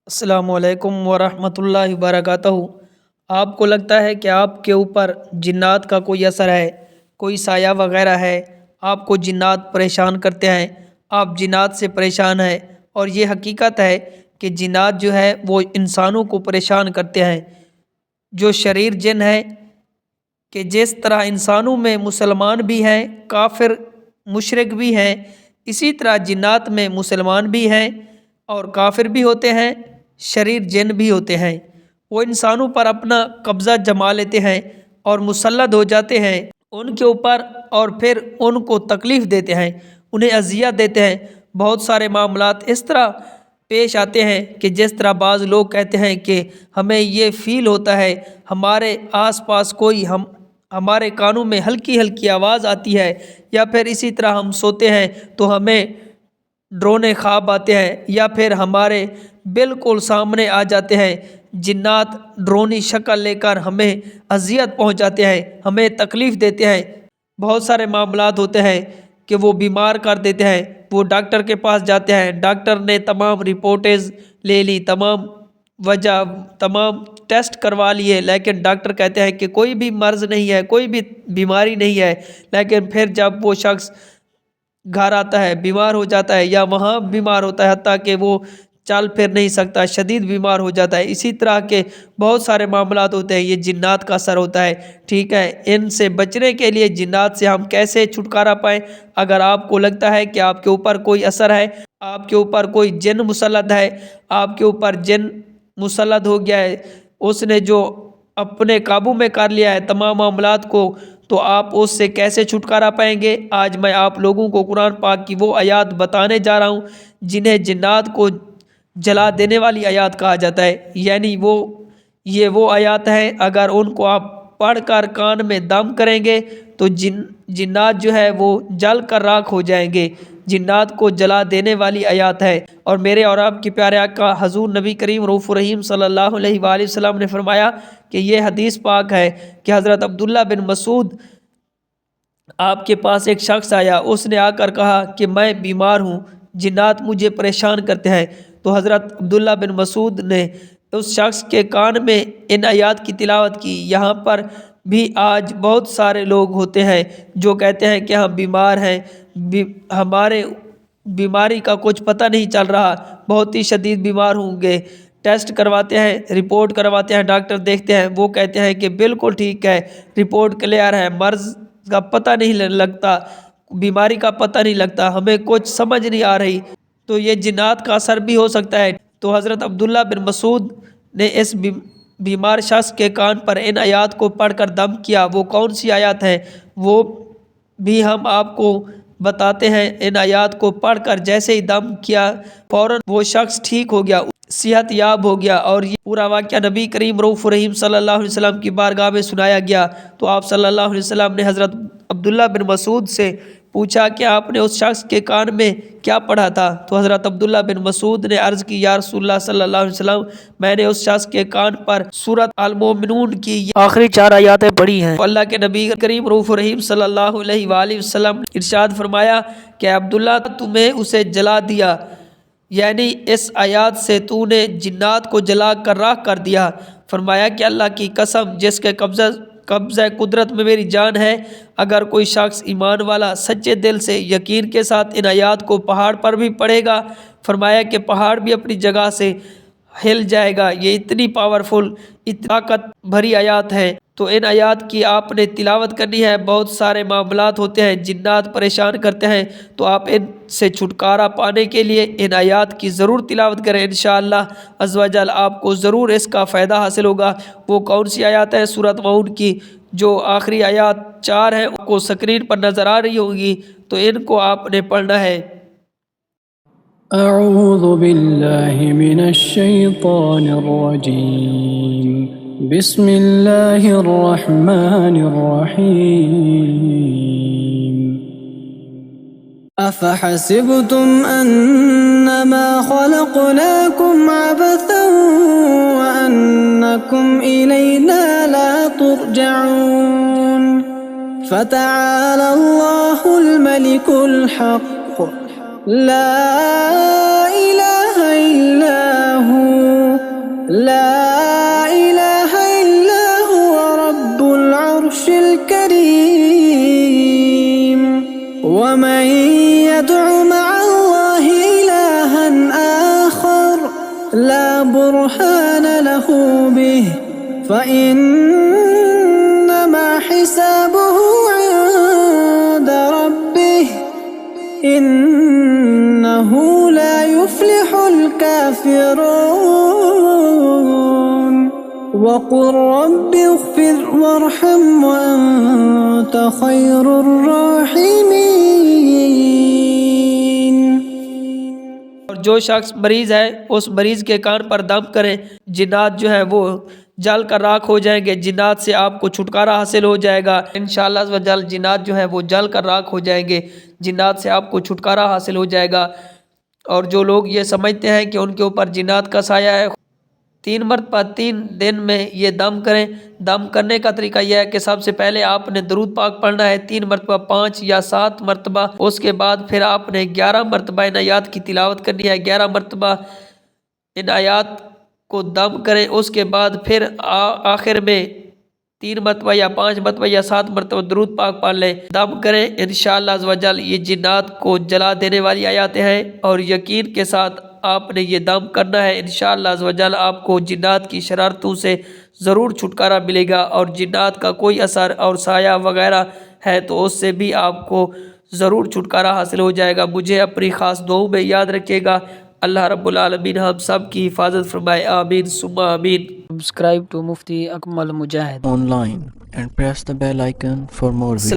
السلام علیکم ورحمۃ اللہ وبرکاتہ۔ آپ کو لگتا ہے کہ آپ کے اوپر جنات کا کوئی اثر ہے، کوئی سایہ وغیرہ ہے، آپ کو جنات پریشان کرتے ہیں، آپ جنات سے پریشان ہیں، اور یہ حقیقت ہے کہ جنات جو ہے وہ انسانوں کو پریشان کرتے ہیں۔ جو شریر جن ہے کہ جس طرح انسانوں میں مسلمان بھی ہیں، کافر مشرک بھی ہیں، اسی طرح جنات میں مسلمان بھی ہیں اور کافر بھی ہوتے ہیں، شریر جن بھی ہوتے ہیں۔ وہ انسانوں پر اپنا قبضہ جما لیتے ہیں اور مسلط ہو جاتے ہیں ان کے اوپر، اور پھر ان کو تکلیف دیتے ہیں، انہیں اذیت دیتے ہیں۔ بہت سارے معاملات اس طرح پیش آتے ہیں کہ جس طرح بعض لوگ کہتے ہیں کہ ہمیں یہ فیل ہوتا ہے، ہمارے آس پاس کوئی ہمارے کانوں میں ہلکی ہلکی آواز آتی ہے، یا پھر اسی طرح ہم سوتے ہیں تو ہمیں ڈرونے خواب آتے ہیں، یا پھر ہمارے بالکل سامنے آ جاتے ہیں جنات ڈرونی شکل لے کر ہمیں اذیت پہنچاتے ہیں، ہمیں تکلیف دیتے ہیں۔ بہت سارے معاملات ہوتے ہیں کہ وہ بیمار کر دیتے ہیں، وہ ڈاکٹر کے پاس جاتے ہیں، ڈاکٹر نے تمام رپورٹز لے لی، تمام وجہ تمام ٹیسٹ کروا لیے، لیکن ڈاکٹر کہتے ہیں کہ کوئی بھی مرض نہیں ہے، کوئی بھی بیماری نہیں ہے، لیکن پھر جب وہ شخص گھر آتا ہے بیمار ہو جاتا ہے، یا وہاں بیمار ہوتا ہے، حتیٰ کہ وہ چل پھر نہیں سکتا، شدید بیمار ہو جاتا ہے۔ اسی طرح کے بہت سارے معاملات ہوتے ہیں، یہ جنات کا اثر ہوتا ہے۔ ٹھیک ہے، ان سے بچنے کے لیے جنات سے ہم کیسے چھٹکارا پائیں؟ اگر آپ کو لگتا ہے کہ آپ کے اوپر کوئی اثر ہے، آپ کے اوپر کوئی جن مسلط ہے، آپ کے اوپر جن مسلط ہو گیا ہے، اس نے جو اپنے قابو میں کر لیا ہے تمام معاملات کو، تو آپ اس سے کیسے چھٹکارا پائیں گے؟ آج میں آپ لوگوں کو قرآن پاک کی وہ آیات بتانے جا رہا ہوں جنہیں جنات کو جلا دینے والی آیات کہا جاتا ہے۔ یعنی یہ وہ آیات ہیں، اگر ان کو آپ پڑھ کر کان میں دم کریں گے تو جنات جو ہے وہ جل کر راکھ ہو جائیں گے۔ جنات کو جلا دینے والی آیات ہے، اور میرے اور آپ کے پیارے آقا حضور نبی کریم رؤوف الرحیم صلی اللہ علیہ وآلہ وسلم نے فرمایا کہ یہ حدیث پاک ہے کہ حضرت عبداللہ بن مسعود آپ کے پاس ایک شخص آیا، اس نے آ کر کہا کہ میں بیمار ہوں، جنات مجھے پریشان کرتے ہیں۔ تو حضرت عبداللہ بن مسعود نے اس شخص کے کان میں ان آیات کی تلاوت کی۔ یہاں پر بھی آج بہت سارے لوگ ہوتے ہیں جو کہتے ہیں کہ ہم بیمار ہیں، ہمارے بیماری کا کچھ پتہ نہیں چل رہا، بہت ہی شدید بیمار ہوں گے، ٹیسٹ کرواتے ہیں، رپورٹ کرواتے ہیں، ڈاکٹر دیکھتے ہیں، وہ کہتے ہیں کہ بالکل ٹھیک ہے، رپورٹ کلیئر ہے، مرض کا پتہ نہیں لگتا، بیماری کا پتہ نہیں لگتا، ہمیں کچھ سمجھ نہیں آ رہی، تو یہ جنات کا اثر بھی ہو سکتا ہے۔ تو حضرت عبداللہ بن مسعود نے اس بیمار شخص کے کان پر ان آیات کو پڑھ کر دم کیا۔ وہ کون سی آیات ہیں وہ بھی ہم آپ کو بتاتے ہیں۔ ان آیات کو پڑھ کر جیسے ہی دم کیا، فوراً وہ شخص ٹھیک ہو گیا، صحت یاب ہو گیا، اور یہ پورا واقعہ نبی کریم رؤوف الرحیم صلی اللہ علیہ وسلم کی بارگاہ میں سنایا گیا۔ تو آپ صلی اللہ علیہ وسلم نے حضرت عبداللہ بن مسعود سے پوچھا کہ آپ نے اس شخص کے کان میں کیا پڑھا تھا؟ تو حضرت عبداللہ بن مسعود نے عرض کی، یا رسول اللہ صلی اللہ علیہ وسلم، میں نے اس شخص کے کان پر سورۃ المومنون کی آخری 4 آیاتیں پڑھی ہیں۔ اللہ کے نبی کریم رؤوف الرحیم صلی اللہ علیہ وآلہ وسلم ارشاد فرمایا کہ عبداللہ تمہیں اسے جلا دیا، یعنی اس آیات سے تو نے جنات کو جلا کر راکھ کر دیا۔ فرمایا کہ اللہ کی قسم جس کے قبضہ قدرت میں میری جان ہے، اگر کوئی شخص ایمان والا سچے دل سے یقین کے ساتھ ان آیات کو پہاڑ پر بھی پڑھے گا، فرمایا کہ پہاڑ بھی اپنی جگہ سے ہل جائے گا۔ یہ اتنی پاورفل، اتنی طاقت بھری آیات ہیں، تو ان آیات کی آپ نے تلاوت کرنی ہے۔ بہت سارے معاملات ہوتے ہیں، جنات پریشان کرتے ہیں، تو آپ ان سے چھٹکارا پانے کے لیے ان آیات کی ضرور تلاوت کریں، انشاءاللہ عز و جل آپ کو ضرور اس کا فائدہ حاصل ہوگا۔ وہ کون سی آیات ہیں؟ سورۃ معون کی جو آخری آیات 4 ہیں، آپ کو سکرین پر نظر آ رہی ہوں گی، تو ان کو آپ نے پڑھنا ہے۔ اعوذ باللہ من الشیطان الرجیم، بسم اللہ الرحمن الرحیم۔ افحسبتم انما خلقناکم عبثا وانکم الینا لا ترجعون، فتعالى اللہ الملک الحق لا إله إلا هو لا إله إلا هو رب العرش الكريم ومن يدع مع الله إلها آخر لا برهان له به فإنما حسابه عند ربه إنه لا يفلح الكافرون وقل رب اغفر وارحم وأنت خير الراحمين. اور جو شخص مریض ہے اس مریض کے کان پر دم کریں، جنات جو ہے وہ جل کر راکھ ہو جائیں گے، جنات سے آپ کو چھٹکارا حاصل ہو جائے گا انشاءاللہ عز و جل. جنات جو ہے وہ جل کر راکھ ہو جائیں گے، جنات سے آپ کو چھٹکارا حاصل ہو جائے گا. اور جو لوگ یہ سمجھتے ہیں کہ ان کے اوپر جنات کا سایہ ہے، 3 مرتبہ 3 دن میں یہ دم کریں. دم کرنے کا طریقہ یہ ہے کہ سب سے پہلے آپ نے درود پاک پڑھنا ہے 3 مرتبہ، 5 یا 7 مرتبہ. اس کے بعد پھر آپ نے 11 مرتبہ ان آیات کی تلاوت کرنی ہے، 11 مرتبہ ان آیات کو دم کریں. اس کے بعد پھر آخر میں 3 مرتبہ یا 5 مرتبہ یا 7 مرتبہ درود پاک پڑھ لیں، دم کریں. انشاءاللہ عز و جل یہ جنات کو جلا دینے والی آیاتیں ہیں، اور یقین کے ساتھ آپ نے یہ دم کرنا ہے. انشاءاللہ عز و جل آپ کو جنات کی شرارتوں سے ضرور چھٹکارا ملے گا، اور جنات کا کوئی اثر اور سایہ وغیرہ ہے تو اس سے بھی آپ کو ضرور چھٹکارا حاصل ہو جائے گا. مجھے اپنی خاص دعاؤں میں یاد رکھیے گا. اللہ رب العالمین ہم سب کی حفاظت فرمائے، آمین ثم آمین. Subscribe to Mufti Akmal Mujahid online and press the bell icon for more videos.